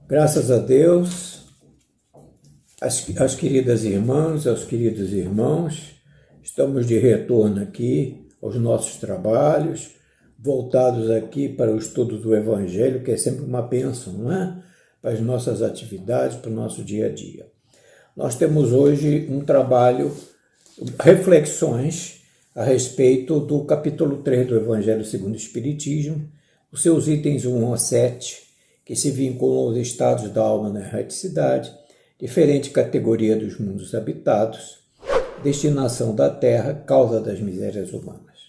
Graças a Deus, às queridas irmãs, aos queridos irmãos, estamos de retorno aqui aos nossos trabalhos, voltados aqui para o estudo do Evangelho, que é sempre uma bênção, não é? Para as nossas atividades, para o nosso dia a dia. Nós temos hoje um trabalho, reflexões a respeito do capítulo 3 do Evangelho segundo o Espiritismo, os seus itens 1 a 7, que se vinculam aos estados da alma na erraticidade, diferente categoria dos mundos habitados, destinação da Terra, causa das misérias humanas.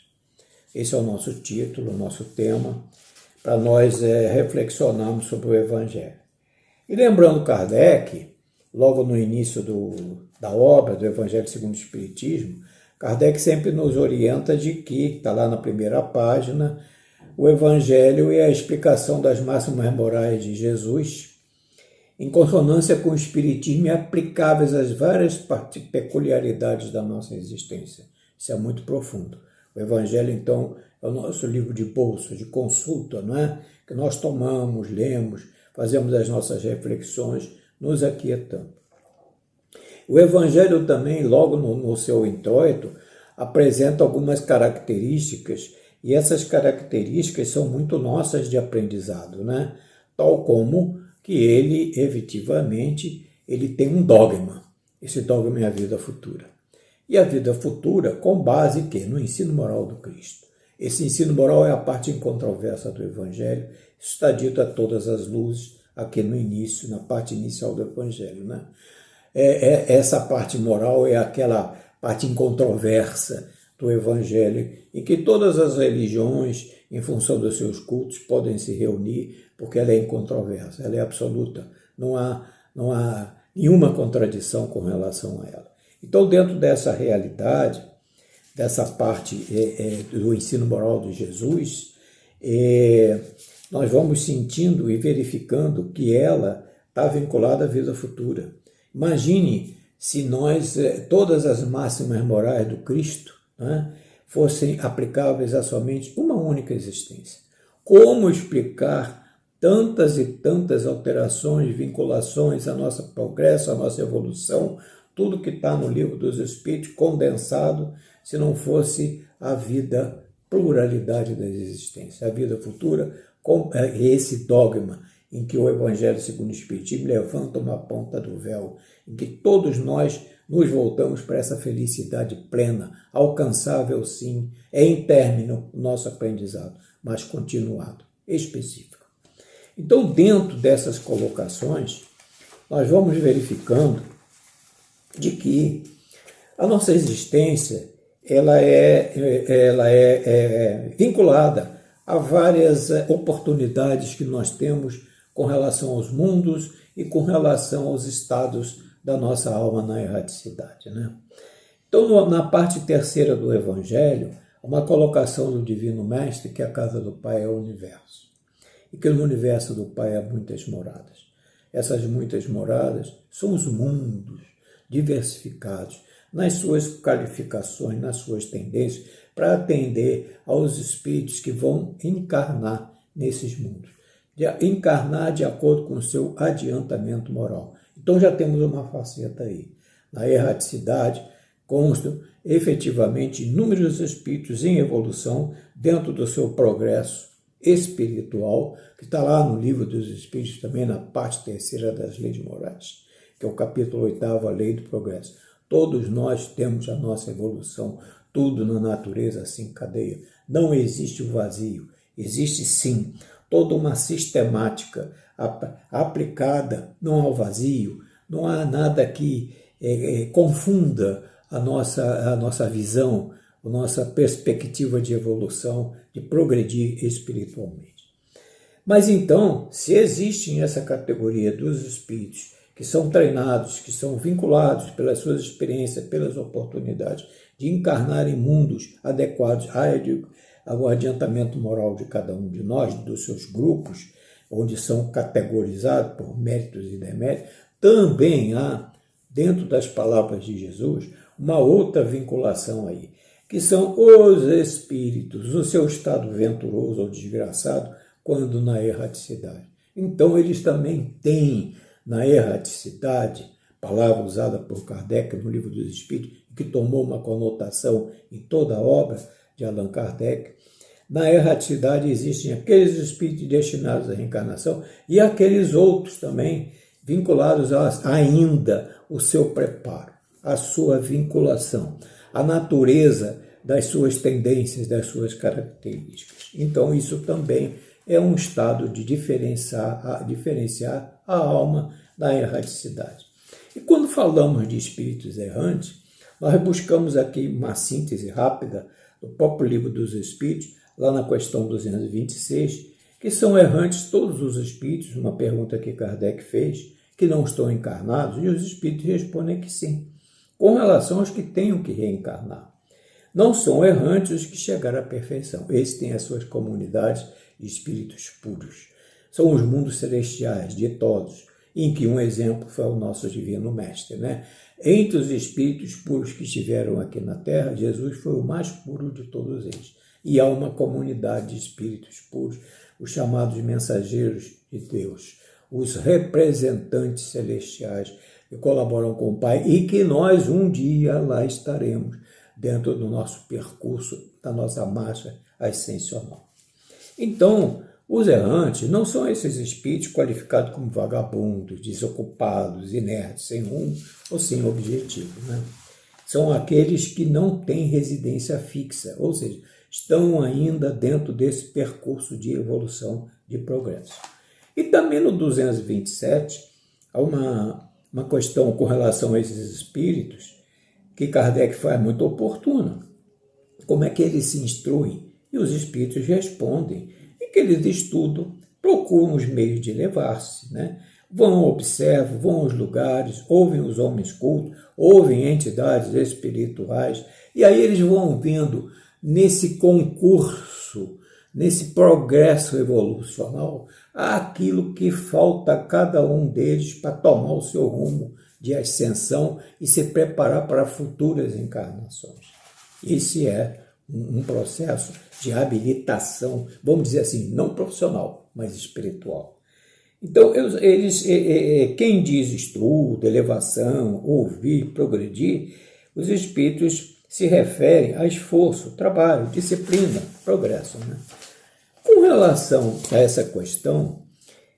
Esse é o nosso título, o nosso tema, para nós reflexionarmos sobre o Evangelho. E lembrando Kardec, logo no início da obra do Evangelho segundo o Espiritismo, Kardec sempre nos orienta de que, está lá na primeira página, o Evangelho é a explicação das máximas morais de Jesus, em consonância com o Espiritismo e aplicáveis às várias peculiaridades da nossa existência. Isso é muito profundo. O Evangelho, então, é o nosso livro de bolso, de consulta, não é? Que nós tomamos, lemos, fazemos as nossas reflexões, nos aquietando. O Evangelho também, logo no seu introito, apresenta algumas características, e essas características são muito nossas de aprendizado, né? Tal como que ele, efetivamente, ele tem um dogma. Esse dogma é a vida futura. E a vida futura com base que? No ensino moral do Cristo. Esse ensino moral é a parte incontroversa do Evangelho. Isso está dito a todas as luzes aqui no início, na parte inicial do Evangelho, né? Essa parte moral é aquela parte incontroversa do Evangelho, em que todas as religiões, em função dos seus cultos, podem se reunir, porque ela é incontroversa, ela é absoluta, não há nenhuma contradição com relação a ela. Então, dentro dessa realidade, dessa parte do ensino moral de Jesus, nós vamos sentindo e verificando que ela está vinculada à vida futura. Imagine se todas as máximas morais do Cristo, né, fossem aplicáveis a somente uma única existência. Como explicar tantas e tantas alterações, vinculações ao nosso progresso, à nossa evolução, tudo que está no livro dos Espíritos condensado, se não fosse a vida, pluralidade da existência, a vida futura, com esse dogma em que o Evangelho segundo o Espiritismo levanta uma ponta do véu, em que todos nós nos voltamos para essa felicidade plena, alcançável sim, em término o nosso aprendizado, mas continuado, específico. Então, dentro dessas colocações, nós vamos verificando de que a nossa existência ela é vinculada a várias oportunidades que nós temos com relação aos mundos e com relação aos estados da nossa alma na erraticidade, né? Então, na parte terceira do Evangelho, uma colocação do Divino Mestre que a casa do Pai é o universo, e que no universo do Pai há muitas moradas. Essas muitas moradas são os mundos diversificados nas suas qualificações, nas suas tendências, para atender aos espíritos que vão encarnar nesses mundos. Encarnar de acordo com o seu adiantamento moral. Então já temos uma faceta aí. Na erraticidade constam efetivamente inúmeros espíritos em evolução dentro do seu progresso espiritual, que está lá no livro dos Espíritos também, na parte terceira das leis morais, que é o capítulo 8º, a lei do progresso. Todos nós temos a nossa evolução, tudo na natureza se encadeia. Não existe o vazio, existe sim toda uma sistemática aplicada não ao vazio, não há nada que confunda a nossa visão, a nossa perspectiva de evolução, de progredir espiritualmente. Mas então, se existe essa categoria dos espíritos que são treinados, que são vinculados pelas suas experiências, pelas oportunidades de encarnar em mundos adequados ao adiantamento moral de cada um de nós, dos seus grupos, onde são categorizados por méritos e deméritos, também há, dentro das palavras de Jesus, uma outra vinculação aí, que são os espíritos, o seu estado venturoso ou desgraçado, quando na erraticidade. Então, eles também têm na erraticidade, palavra usada por Kardec no Livro dos Espíritos, que tomou uma conotação em toda a obra de Allan Kardec. Na erraticidade existem aqueles espíritos destinados à reencarnação e aqueles outros também vinculados ainda o seu preparo, a sua vinculação, a natureza das suas tendências, das suas características. Então, isso também é um estado de diferenciar a alma da erraticidade. E quando falamos de espíritos errantes, nós buscamos aqui uma síntese rápida do próprio Livro dos Espíritos, lá na questão 226, que são errantes todos os espíritos, uma pergunta que Kardec fez, que não estão encarnados, e os espíritos respondem que sim, com relação aos que tenham que reencarnar. Não são errantes os que chegaram à perfeição. Esses têm as suas comunidades de espíritos puros. São os mundos celestiais, ditosos, em que um exemplo foi o nosso Divino Mestre, né? Entre os espíritos puros que estiveram aqui na Terra, Jesus foi o mais puro de todos eles. E há uma comunidade de espíritos puros, os chamados mensageiros de Deus, os representantes celestiais que colaboram com o Pai e que nós um dia lá estaremos dentro do nosso percurso, da nossa marcha ascensional. Então, os errantes não são esses espíritos qualificados como vagabundos, desocupados, inertes, sem rumo ou sem objetivo, né? São aqueles que não têm residência fixa, ou seja, estão ainda dentro desse percurso de evolução, de progresso. E também no 227, há uma questão com relação a esses espíritos que Kardec faz muito oportuna. Como é que eles se instruem? E os espíritos respondem. E que eles estudam, procuram os meios de elevar-se, né? Vão, observam, vão aos lugares, ouvem os homens cultos, ouvem entidades espirituais, e aí eles vão vendo nesse concurso, nesse progresso evolucional, aquilo que falta a cada um deles para tomar o seu rumo de ascensão e se preparar para futuras encarnações. Esse é um processo de habilitação, vamos dizer assim, não profissional, mas espiritual. Então, quem diz estudo, elevação, ouvir, progredir, os espíritos se referem a esforço, trabalho, disciplina, progresso, né? Com relação a essa questão,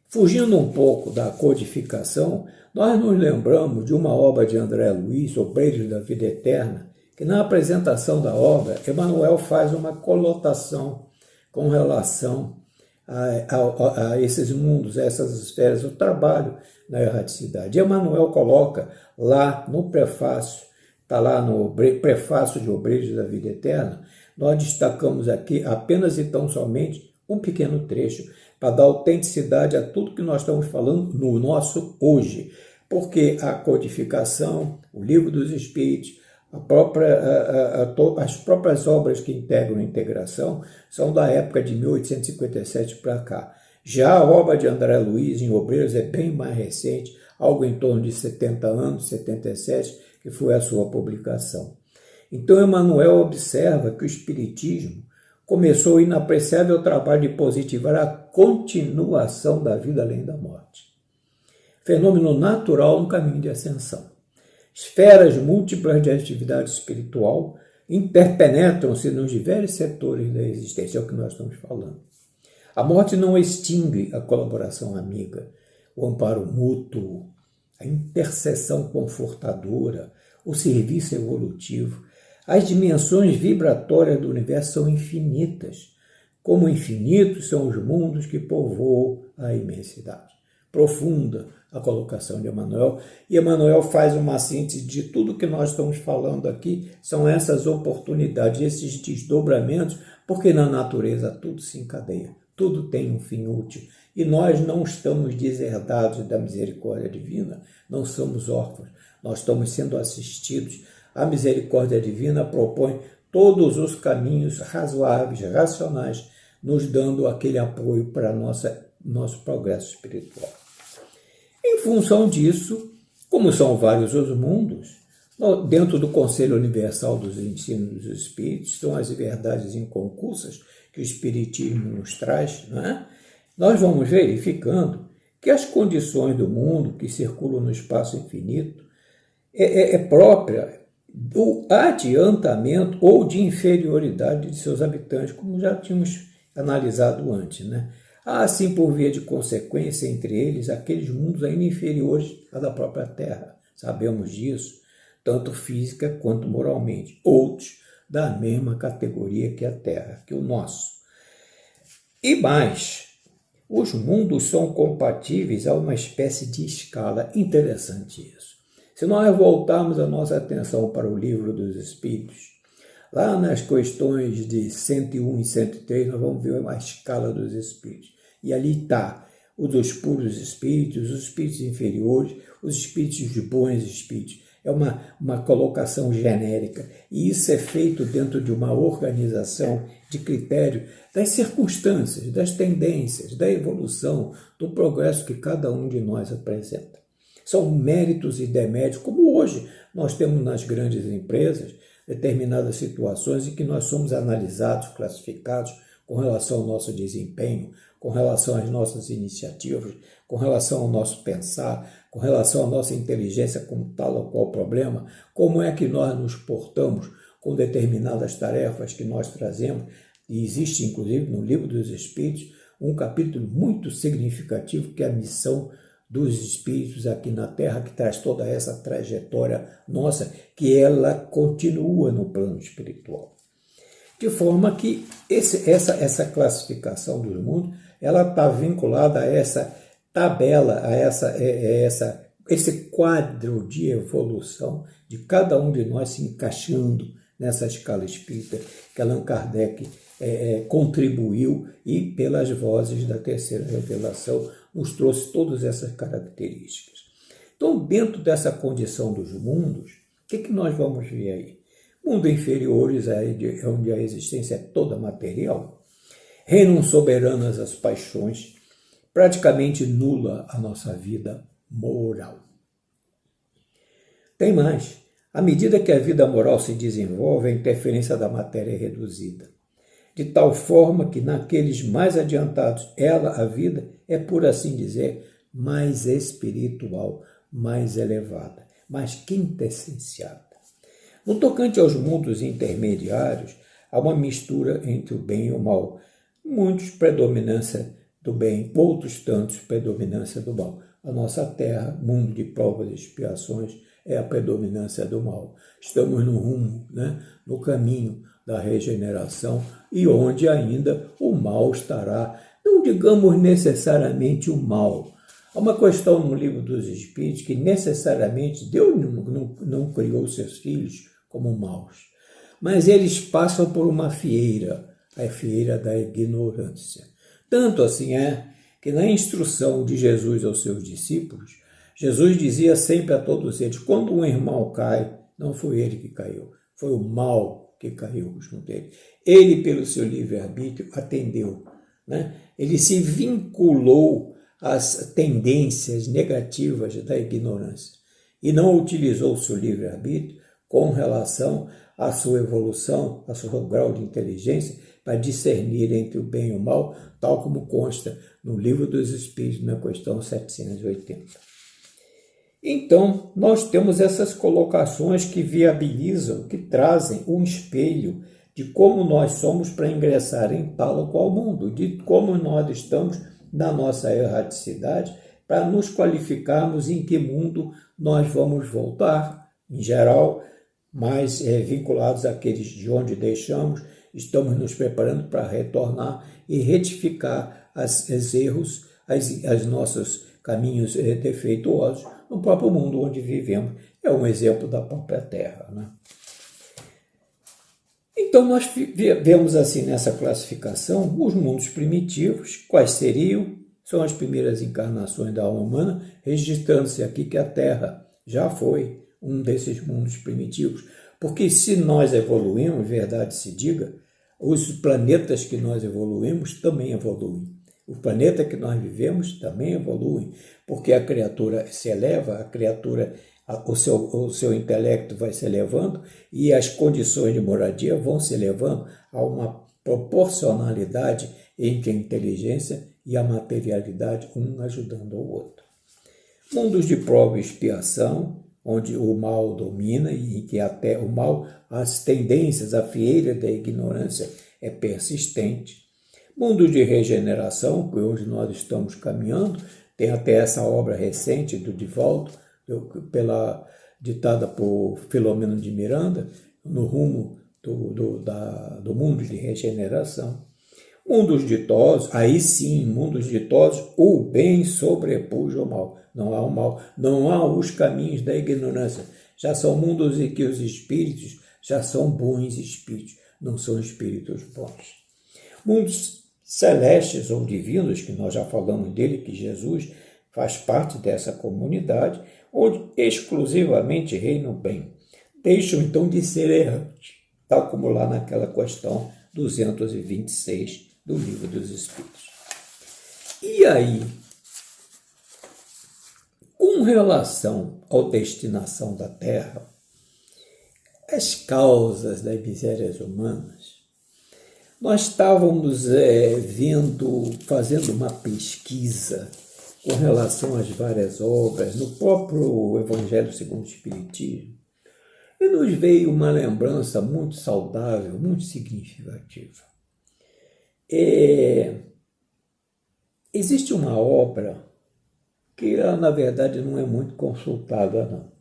fugindo um pouco da codificação, nós nos lembramos de uma obra de André Luiz, Obreiros da Vida Eterna, que na apresentação da obra, Emmanuel faz uma conotação com relação a esses mundos, a essas esferas, o trabalho na erraticidade. Emmanuel coloca lá no prefácio, está lá no prefácio de Obreiros da Vida Eterna, nós destacamos aqui apenas e tão somente um pequeno trecho para dar autenticidade a tudo que nós estamos falando no nosso hoje, porque a codificação, o Livro dos Espíritos, as próprias obras que integram a integração são da época de 1857 para cá. Já a obra de André Luiz em Obreiros é bem mais recente, algo em torno de 70 anos, 77, que foi a sua publicação. Então, Emmanuel observa que o Espiritismo começou o inapreciável trabalho de positivar a continuação da vida além da morte. Fenômeno natural no caminho de ascensão. Esferas múltiplas de atividade espiritual interpenetram-se nos diversos setores da existência, é o que nós estamos falando. A morte não extingue a colaboração amiga, o amparo mútuo, a intercessão confortadora, o serviço evolutivo. As dimensões vibratórias do universo são infinitas, como infinitos são os mundos que povoam a imensidade. Profunda a colocação de Emmanuel, e Emmanuel faz uma síntese de tudo que nós estamos falando aqui, são essas oportunidades, esses desdobramentos, porque na natureza tudo se encadeia, tudo tem um fim útil, e nós não estamos deserdados da misericórdia divina, não somos órfãos, nós estamos sendo assistidos. A misericórdia divina propõe todos os caminhos razoáveis, racionais, nos dando aquele apoio para nosso progresso espiritual. Em função disso, como são vários os mundos, dentro do Conselho Universal dos Ensinos dos Espíritos, estão as verdades inconcussas que o Espiritismo nos traz, não é? nós vamos verificando que as condições do mundo que circulam no espaço infinito é própria do adiantamento ou de inferioridade de seus habitantes, como já tínhamos analisado antes, né? Há, assim, por via de consequência, entre eles, aqueles mundos ainda inferiores à da própria Terra. Sabemos disso, tanto física quanto moralmente. Outros da mesma categoria que a Terra, que o nosso. E mais, os mundos são compatíveis a uma espécie de escala. Interessante isso. Se nós voltarmos a nossa atenção para o Livro dos Espíritos, lá nas questões de 101 e 103, nós vamos ver a escala dos espíritos. E ali está o dos puros espíritos, os espíritos inferiores, os espíritos de bons espíritos. É uma colocação genérica. E isso é feito dentro de uma organização de critério das circunstâncias, das tendências, da evolução, do progresso que cada um de nós apresenta. São méritos e deméritos, como hoje nós temos nas grandes empresas, determinadas situações em que nós somos analisados, classificados com relação ao nosso desempenho, com relação às nossas iniciativas, com relação ao nosso pensar, com relação à nossa inteligência como tal ou qual problema, como é que nós nos portamos com determinadas tarefas que nós trazemos. E existe, inclusive, no Livro dos Espíritos, um capítulo muito significativo que é a missão dos espíritos aqui na Terra, que traz toda essa trajetória nossa, que ela continua no plano espiritual. De forma que essa classificação dos mundos, ela está vinculada a essa tabela, a esse quadro de evolução de cada um de nós se encaixando nessa escala espírita que Allan Kardec contribuiu e pelas vozes da terceira revelação nos trouxe todas essas características. Então, dentro dessa condição dos mundos, o que nós vamos ver aí? Mundos inferiores, onde a existência é toda material, reinam soberanas as paixões, praticamente nula a nossa vida moral. Tem mais. À medida que a vida moral se desenvolve, a interferência da matéria é reduzida, de tal forma que naqueles mais adiantados, a vida, é, por assim dizer, mais espiritual, mais elevada, mais quintessenciada. No tocante aos mundos intermediários, há uma mistura entre o bem e o mal. Muitos predominância do bem, outros tantos predominância do mal. A nossa terra, mundo de provas e expiações, é a predominância do mal. Estamos no rumo, no caminho da regeneração e onde ainda o mal estará, não digamos necessariamente o mal. Há uma questão no Livro dos Espíritos que necessariamente Deus não criou seus filhos como maus, mas eles passam por uma fieira, a fieira da ignorância. Tanto assim é que na instrução de Jesus aos seus discípulos, Jesus dizia sempre a todos eles, quando um irmão cai, não foi ele que caiu, foi o mal que caiu junto dele. Ele, pelo seu livre-arbítrio, atendeu. Ele se vinculou às tendências negativas da ignorância e não utilizou o seu livre-arbítrio com relação à sua evolução, ao seu grau de inteligência, para discernir entre o bem e o mal, tal como consta no Livro dos Espíritos, na questão 780. Então, nós temos essas colocações que viabilizam, que trazem um espelho de como nós somos para ingressar em tal ou qual mundo, de como nós estamos na nossa erraticidade, para nos qualificarmos em que mundo nós vamos voltar, em geral, mais vinculados àqueles de onde deixamos, estamos nos preparando para retornar e retificar os erros, os nossos caminhos defeituosos no próprio mundo onde vivemos. É um exemplo da própria Terra. Então, nós vemos assim nessa classificação os mundos primitivos, quais seriam? São as primeiras encarnações da alma humana, registrando-se aqui que a Terra já foi um desses mundos primitivos. Porque se nós evoluímos, verdade se diga, os planetas que nós evoluímos também evoluem. O planeta que nós vivemos também evolui, porque a criatura se eleva, a criatura, o seu intelecto vai se elevando e as condições de moradia vão se elevando a uma proporcionalidade entre a inteligência e a materialidade, um ajudando ao outro. Mundos de prova e expiação, onde o mal domina e em que até o mal, as tendências, a fieira da ignorância é persistente. Mundos de regeneração, onde nós estamos caminhando, tem até essa obra recente do Divaldo, ditada por Filomeno de Miranda, no rumo do mundo de regeneração. Mundos ditosos, aí sim, mundos ditosos, o bem sobrepuja o mal. Não há o mal, não há os caminhos da ignorância. Já são mundos em que os espíritos já são bons espíritos, não são espíritos bons. Mundos celestes ou divinos, que nós já falamos dele, que Jesus faz parte dessa comunidade, onde exclusivamente reina o bem. Deixam então de ser errantes, tal como lá naquela questão 226 do Livro dos Espíritos. E aí, com relação à destinação da Terra, as causas das misérias humanas, nós estávamos fazendo uma pesquisa com relação às várias obras, no próprio Evangelho segundo o Espiritismo, e nos veio uma lembrança muito saudável, muito significativa. Existe uma obra que, na verdade, não é muito consultada, não,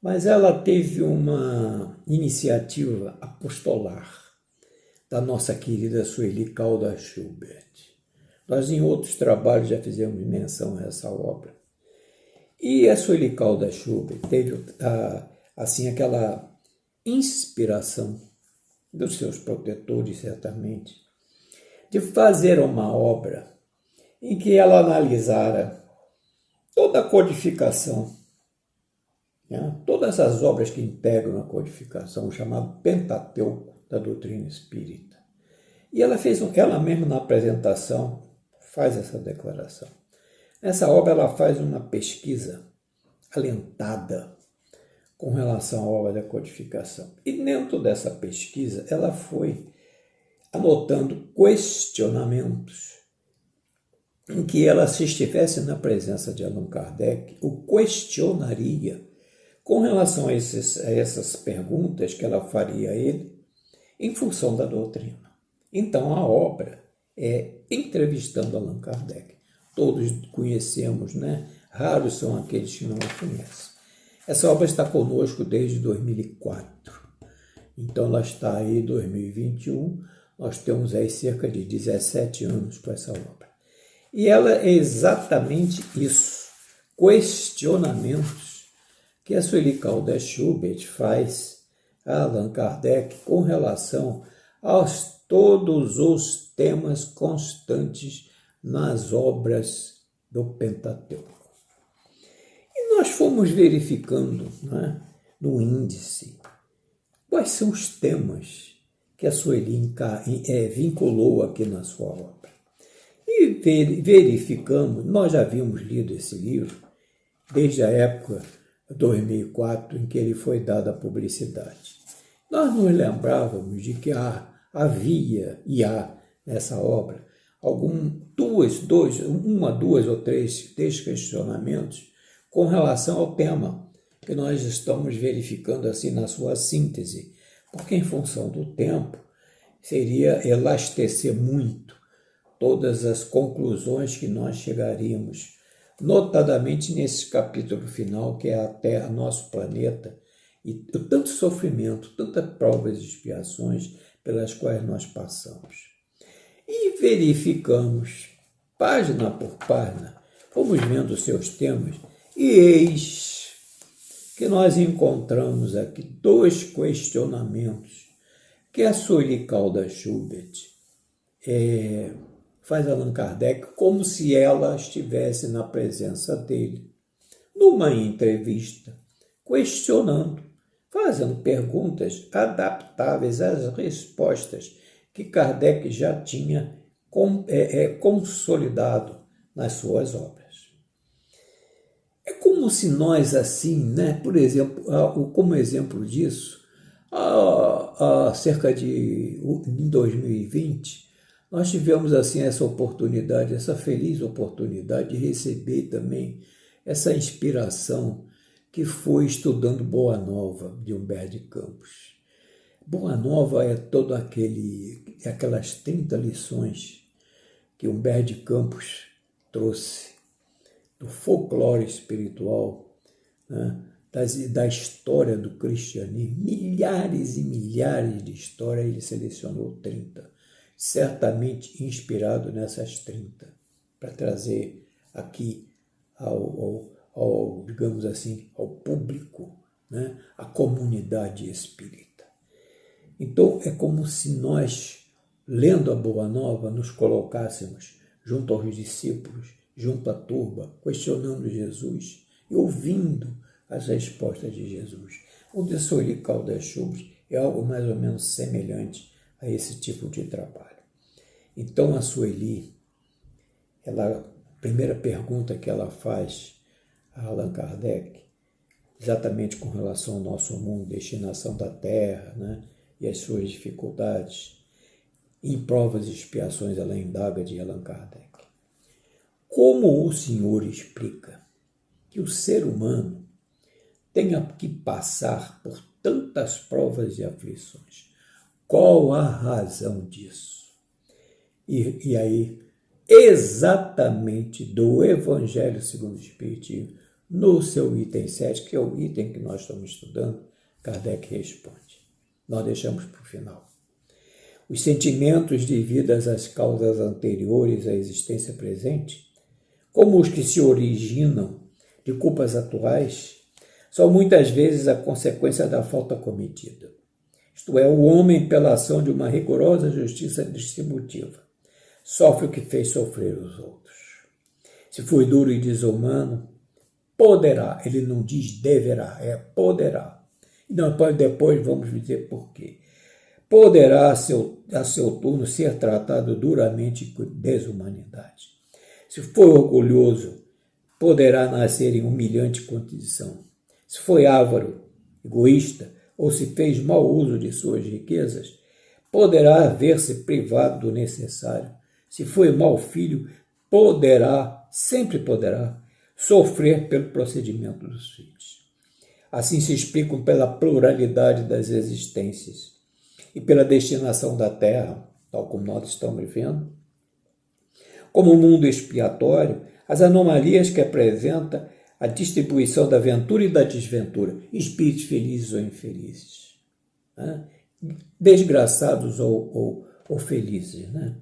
mas ela teve uma iniciativa apostolar da nossa querida Sueli Caldas Schubert. Nós, em outros trabalhos, já fizemos menção a essa obra. E a Sueli Caldas Schubert teve, assim, aquela inspiração dos seus protetores, certamente, de fazer uma obra em que ela analisara toda a codificação, né? Todas as obras que integram a codificação, o chamado Pentateuco da doutrina espírita. E ela fez, ela mesma na apresentação, faz essa declaração. Nessa obra ela faz uma pesquisa alentada com relação à obra da codificação. E dentro dessa pesquisa ela foi anotando questionamentos em que ela, se estivesse na presença de Allan Kardec, o questionaria com relação a essas perguntas que ela faria a ele em função da doutrina. Então, a obra é Entrevistando Allan Kardec. Todos conhecemos, né? Raros são aqueles que não a conhecem. Essa obra está conosco desde 2004. Então, ela está aí em 2021. Nós temos aí cerca de 17 anos com essa obra. E ela é exatamente isso, questionamentos que a Sueli Caldas Schubert faz a Allan Kardec com relação aos todos os temas constantes nas obras do Pentateuco. E nós fomos verificando, né, no índice quais são os temas que a Sueli vinculou aqui na sua obra. E verificamos, nós já havíamos lido esse livro desde a época de 2004, em que ele foi dado à publicidade. Nós nos lembrávamos de que havia e há nessa obra duas ou três questionamentos com relação ao tema que nós estamos verificando assim na sua síntese, porque em função do tempo seria elastecer muito todas as conclusões que nós chegaríamos, notadamente nesse capítulo final, que é a Terra, nosso planeta, e tanto sofrimento, tantas provas e expiações pelas quais nós passamos. E verificamos, página por página, fomos vendo os seus temas, e eis que nós encontramos aqui dois questionamentos que a Sueli Caldas Schubert faz a Allan Kardec como se ela estivesse na presença dele, numa entrevista, questionando, fazendo perguntas adaptáveis às respostas que Kardec já tinha consolidado nas suas obras. É como se nós assim, né, por exemplo, como exemplo disso, há cerca de em 2020, nós tivemos assim essa oportunidade, essa feliz oportunidade de receber também essa inspiração que foi estudando Boa Nova, de Humberto de Campos. Boa Nova é todo aquelas 30 lições que Humberto de Campos trouxe do folclore espiritual, né? Da história do cristianismo, milhares e milhares de histórias, ele selecionou 30, certamente inspirado nessas 30, para trazer aqui digamos assim, ao público, né? A comunidade espírita. Então, é como se nós, lendo a Boa Nova, nos colocássemos junto aos discípulos, junto à turba, questionando Jesus e ouvindo as respostas de Jesus. O de Sueli Caldas Chubres é algo mais ou menos semelhante a esse tipo de trabalho. Então, a Sueli, a primeira pergunta que ela faz a Allan Kardec, exatamente com relação ao nosso mundo, destinação da Terra, né, e as suas dificuldades, em provas e expiações, ela indaga de Allan Kardec. Como o senhor explica que o ser humano tenha que passar por tantas provas e aflições? Qual a razão disso? E aí, exatamente do Evangelho segundo o Espiritismo, no seu item 7, que é o item que nós estamos estudando, Kardec responde. Nós deixamos para o final. Os sentimentos devidos às causas anteriores à existência presente, como os que se originam de culpas atuais, são muitas vezes a consequência da falta cometida. Isto é, o homem, pela ação de uma rigorosa justiça distributiva, sofre o que fez sofrer os outros. Se foi duro e desumano, poderá, ele não diz deverá, é poderá. E depois vamos dizer por quê. Poderá, a seu turno, ser tratado duramente com desumanidade. Se foi orgulhoso, poderá nascer em humilhante condição. Se foi avaro, egoísta, ou se fez mau uso de suas riquezas, poderá ver-se privado do necessário. Se foi mau filho, sempre poderá, sofrer pelo procedimento dos filhos. Assim se explicam pela pluralidade das existências e pela destinação da Terra, tal como nós estamos vendo, como um mundo expiatório, as anomalias que apresenta a distribuição da ventura e da desventura, espíritos felizes ou infelizes, né? Desgraçados ou felizes, né?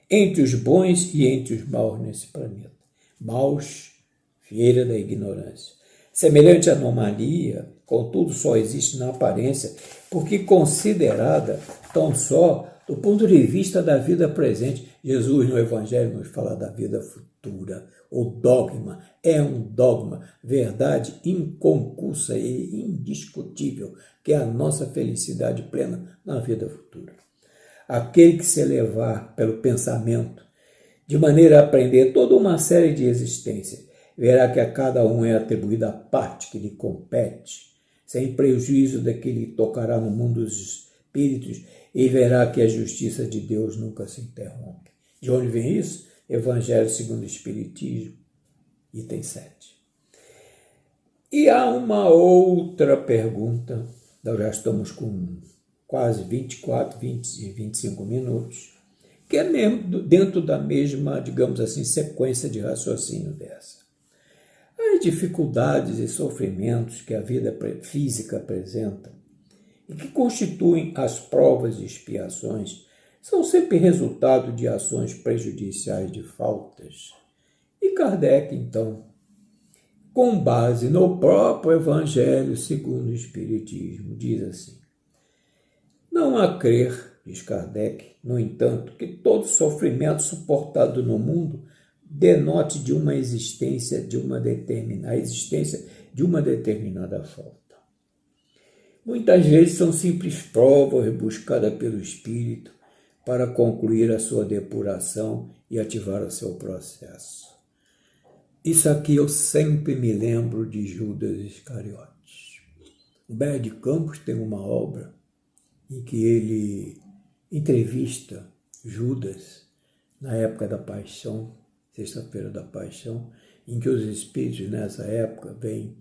Entre os bons e entre os maus nesse planeta. Maus, fieira da ignorância. Semelhante anomalia, contudo, só existe na aparência, porque considerada tão só do ponto de vista da vida presente. Jesus no Evangelho nos fala da vida futura. O dogma é um dogma, verdade inconcursa e indiscutível, que é a nossa felicidade plena na vida futura. Aquele que se elevar pelo pensamento, de maneira a aprender toda uma série de existências, verá que a cada um é atribuída a parte que lhe compete, sem prejuízo da que lhe tocará no mundo dos espíritos, e verá que a justiça de Deus nunca se interrompe. De onde vem isso? Evangelho segundo o Espiritismo, item 7. E há uma outra pergunta, nós já estamos com quase 25 minutos, que é mesmo dentro da mesma, digamos assim, sequência de raciocínio dessa. As dificuldades e sofrimentos que a vida física apresenta e que constituem as provas e expiações são sempre resultado de ações prejudiciais de faltas. E Kardec, então, com base no próprio Evangelho segundo o Espiritismo, diz assim: não há crer, diz Kardec, no entanto, que todo sofrimento suportado no mundo denote de uma existência de uma determinada falta. Muitas vezes são simples provas buscadas pelo Espírito para concluir a sua depuração e ativar o seu processo. Isso aqui eu sempre me lembro de Judas Iscariotes. Humberto de Campos tem uma obra em que ele entrevista Judas na época da Paixão, Sexta-feira da Paixão, em que os espíritos nessa época vêm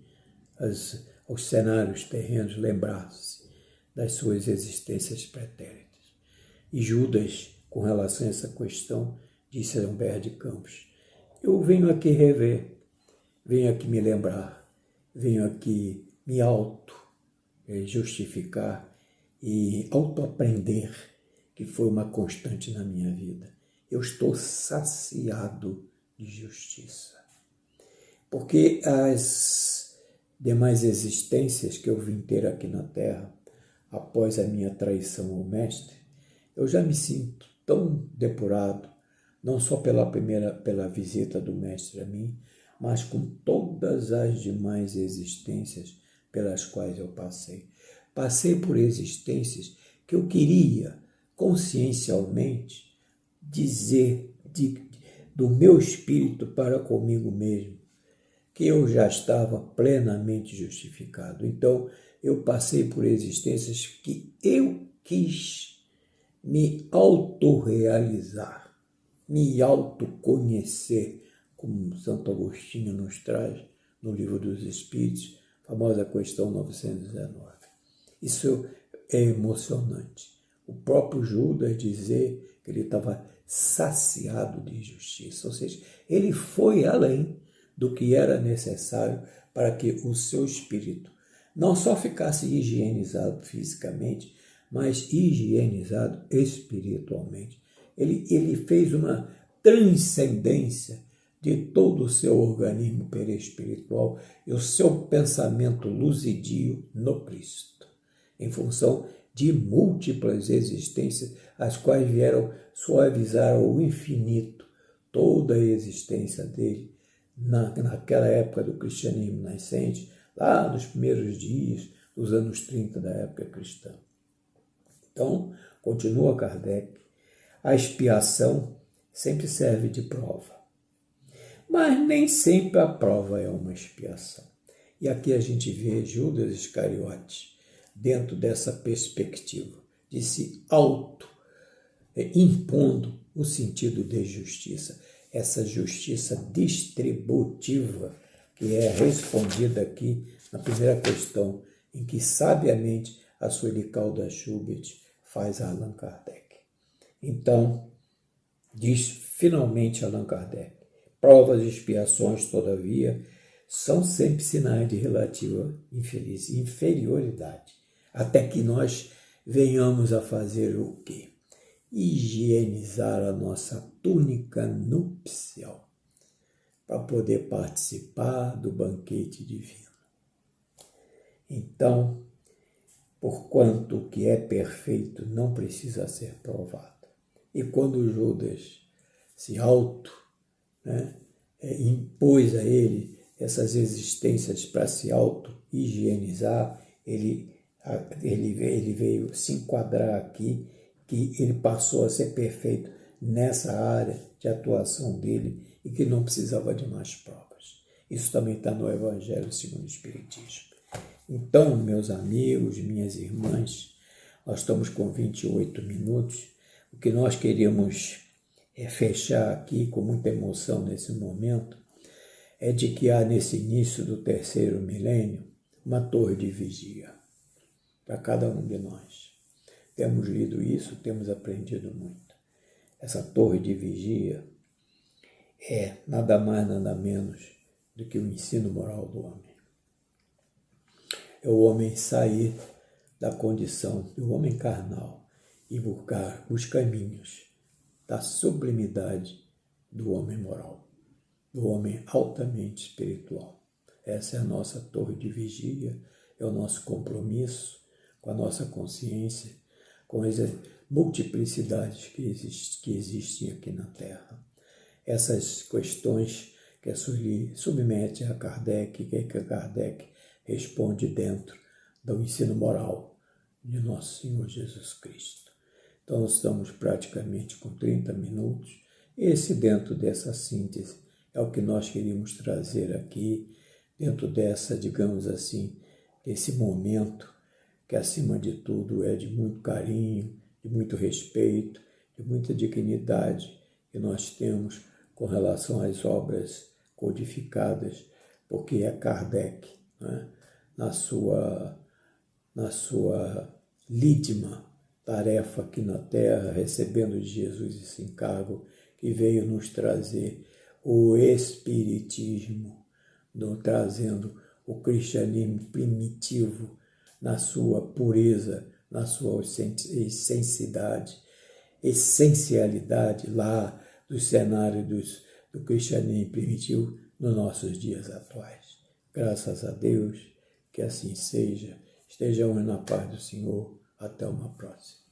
aos cenários terrenos lembrar-se das suas existências pretéritas. E Judas, com relação a essa questão, disse a Humberto de Campos: eu venho aqui rever, venho aqui me lembrar, venho aqui me justificar e autoaprender, que foi uma constante na minha vida. Eu estou saciado de justiça. Porque as demais existências que eu vim ter aqui na Terra, após a minha traição ao Mestre, eu já me sinto tão depurado, não só pela visita do Mestre a mim, mas com todas as demais existências pelas quais eu passei. Passei por existências que eu queria, consciencialmente, dizer do meu espírito para comigo mesmo, que eu já estava plenamente justificado. Então, eu passei por existências que eu quis me autorrealizar, me autoconhecer, como Santo Agostinho nos traz no Livro dos Espíritos, famosa questão 919. Isso é emocionante. O próprio Judas dizer que ele estava saciado de justiça, ou seja, ele foi além do que era necessário para que o seu espírito não só ficasse higienizado fisicamente, mas higienizado espiritualmente. Ele fez uma transcendência de todo o seu organismo perispiritual e o seu pensamento luzidio no Cristo, em função de múltiplas existências, as quais vieram suavizar ao infinito toda a existência dele, naquela época do cristianismo nascente, lá nos primeiros dias dos anos 30 da época cristã. Então, continua Kardec, a expiação sempre serve de prova, mas nem sempre a prova é uma expiação. E aqui a gente vê Judas Iscariote dentro dessa perspectiva de se impondo o sentido de justiça, essa justiça distributiva que é respondida aqui na primeira questão, em que sabiamente a Sueli Caldas Schubert faz a Allan Kardec. Então, diz finalmente Allan Kardec, provas e expiações, todavia, são sempre sinais de relativa inferioridade, até que nós venhamos a fazer o quê? Higienizar a nossa túnica nupcial para poder participar do banquete divino. Então, porquanto o que é perfeito não precisa ser provado. E quando Judas se impôs a ele essas existências para se auto-higienizar, ele veio se enquadrar aqui, que ele passou a ser perfeito nessa área de atuação dele e que não precisava de mais provas. Isso também está no Evangelho segundo o Espiritismo. Então, meus amigos, minhas irmãs, nós estamos com 28 minutos. O que nós queríamos fechar aqui com muita emoção nesse momento é de que há nesse início do terceiro milênio uma torre de vigia para cada um de nós. Temos lido isso, temos aprendido muito. Essa torre de vigia é nada mais, nada menos do que o ensino moral do homem. É o homem sair da condição do homem carnal e buscar os caminhos da sublimidade do homem moral, do homem altamente espiritual. Essa é a nossa torre de vigia, é o nosso compromisso com a nossa consciência, com as multiplicidades que existem aqui na Terra. Essas questões que a Sueli submete a Kardec, que Kardec responde dentro do ensino moral de nosso Senhor Jesus Cristo. Então, nós estamos praticamente com 30 minutos. Esse, dentro dessa síntese, é o que nós queríamos trazer aqui, dentro dessa, digamos assim, desse momento que acima de tudo é de muito carinho, de muito respeito, de muita dignidade que nós temos com relação às obras codificadas, porque é Kardec, né? na sua lídima tarefa aqui na Terra, recebendo de Jesus esse encargo, que veio nos trazer o Espiritismo, trazendo o cristianismo primitivo na sua pureza, na sua essencialidade lá dos cenários do cristianismo primitivo nos nossos dias atuais. Graças a Deus, que assim seja. Estejamos na paz do Senhor. Até uma próxima.